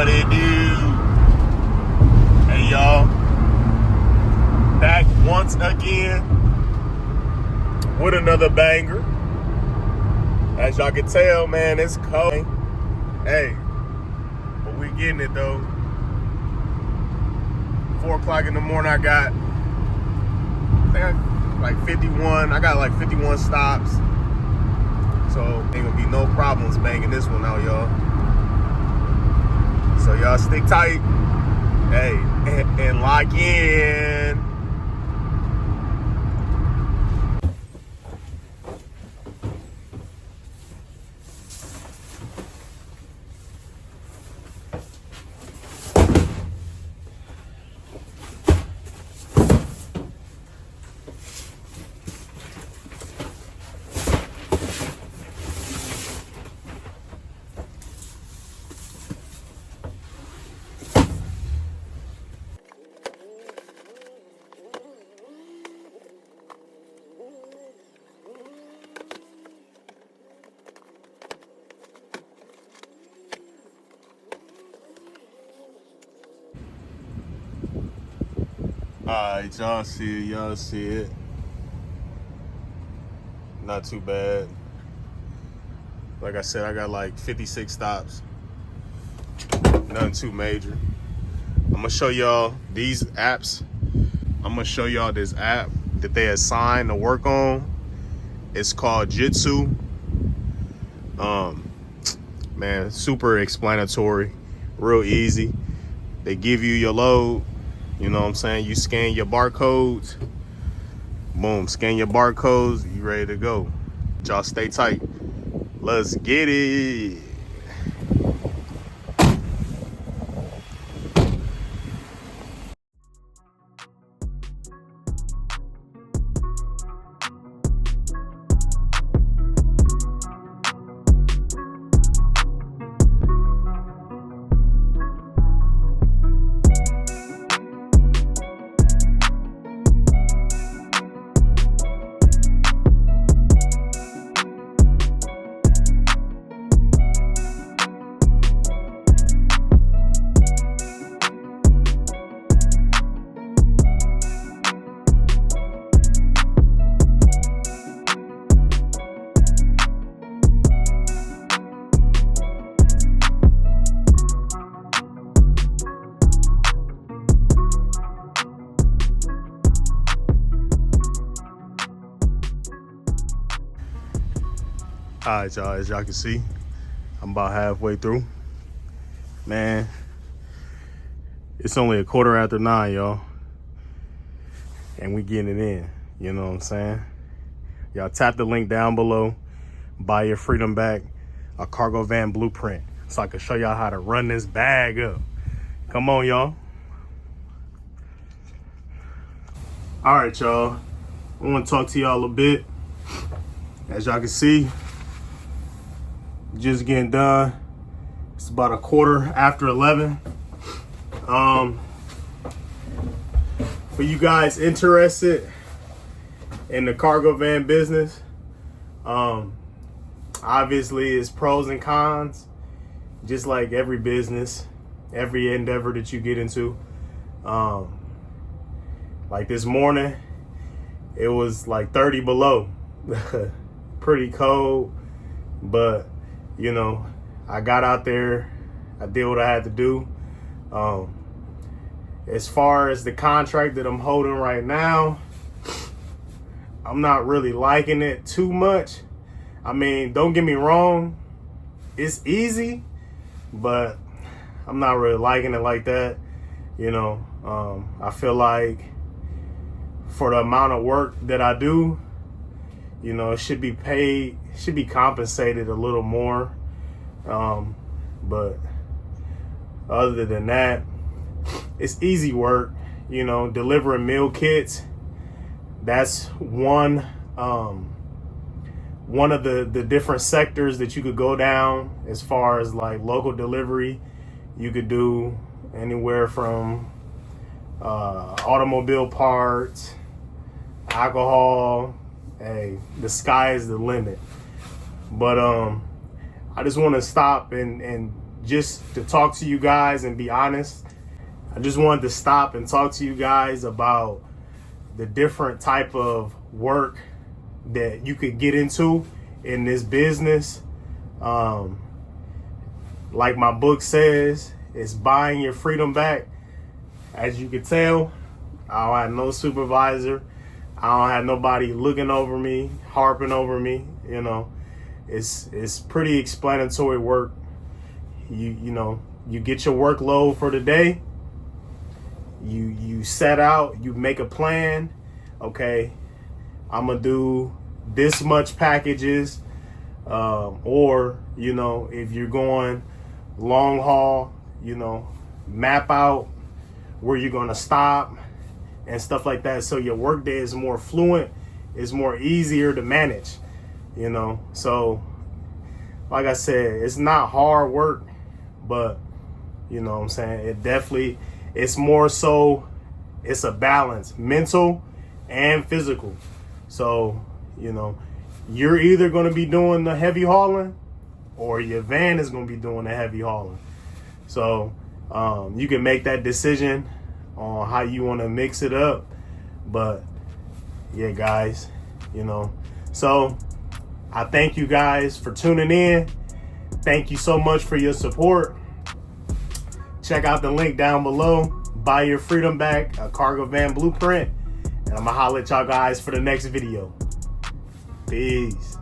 What it do? Hey y'all, back once again with another banger. As y'all can tell, man, it's cold. Hey, but we getting it though. 4 o'clock in the morning, I got like 51. I got like 51 stops. So ain't gonna be no problems banging this one out, y'all. So y'all stick tight, hey, and lock in. Alright, y'all see it. Not too bad. Like I said, I got like 56 stops. Nothing too major. I'm gonna show y'all these apps. I'm gonna show y'all this app that they assigned to work on. It's called Jitsu. Man, super explanatory, real easy. They give you your load. You know what I'm saying? You scan your barcodes. Boom, scan your barcodes. You ready to go. Y'all stay tight. Let's get it. All right, y'all, as y'all can see, I'm about halfway through. Man, it's only 9:15, y'all. And we getting it in, you know what I'm saying? Y'all tap the link down below, buy your freedom back, a cargo van blueprint, so I can show y'all how to run this bag up. Come on, y'all. All right, y'all, I wanna talk to y'all a little bit. As y'all can see, just getting done. It's about 11:15. For you guys interested in the cargo van business, obviously it's pros and cons, just like every business, every endeavor that you get into. Like this morning, it was like 30 below. Pretty cold, but you know, I got out there, I did what I had to do. As far as the contract that I'm holding right now, I'm not really liking it too much. I mean, don't get me wrong, it's easy, but I'm not really liking it like that. You know, I feel like for the amount of work that I do, you know, it should be paid, should be compensated a little more. But other than that, it's easy work. You know, delivering meal kits, that's one of the different sectors that you could go down. As far as like local delivery, you could do anywhere from automobile parts, alcohol. Hey, the sky is the limit. But I just want to stop and just to talk to you guys and be honest. I just wanted to stop and talk to you guys about the different type of work that you could get into in this business. Like my book says, it's buying your freedom back. As you can tell, I don't have no supervisor. I don't have nobody looking over me, harping over me. You know, it's pretty explanatory work. You get your workload for the day. You set out, you make a plan. Okay, I'm gonna do this much packages, or if you're going long haul, map out where you're gonna stop and stuff like that, so your work day is more fluent, it's more easier to manage. So like I said, it's not hard work, but what I'm saying, it's more so, it's a balance, mental and physical. So you're either going to be doing the heavy hauling or your van is going to be doing the heavy hauling. So you can make that decision on how you want to mix it up. But yeah, guys, so I thank you guys for tuning in. Thank you so much for your support. Check out the link down below. Buy your freedom back, a cargo van blueprint. And I'm going to holler at y'all guys for the next video. Peace.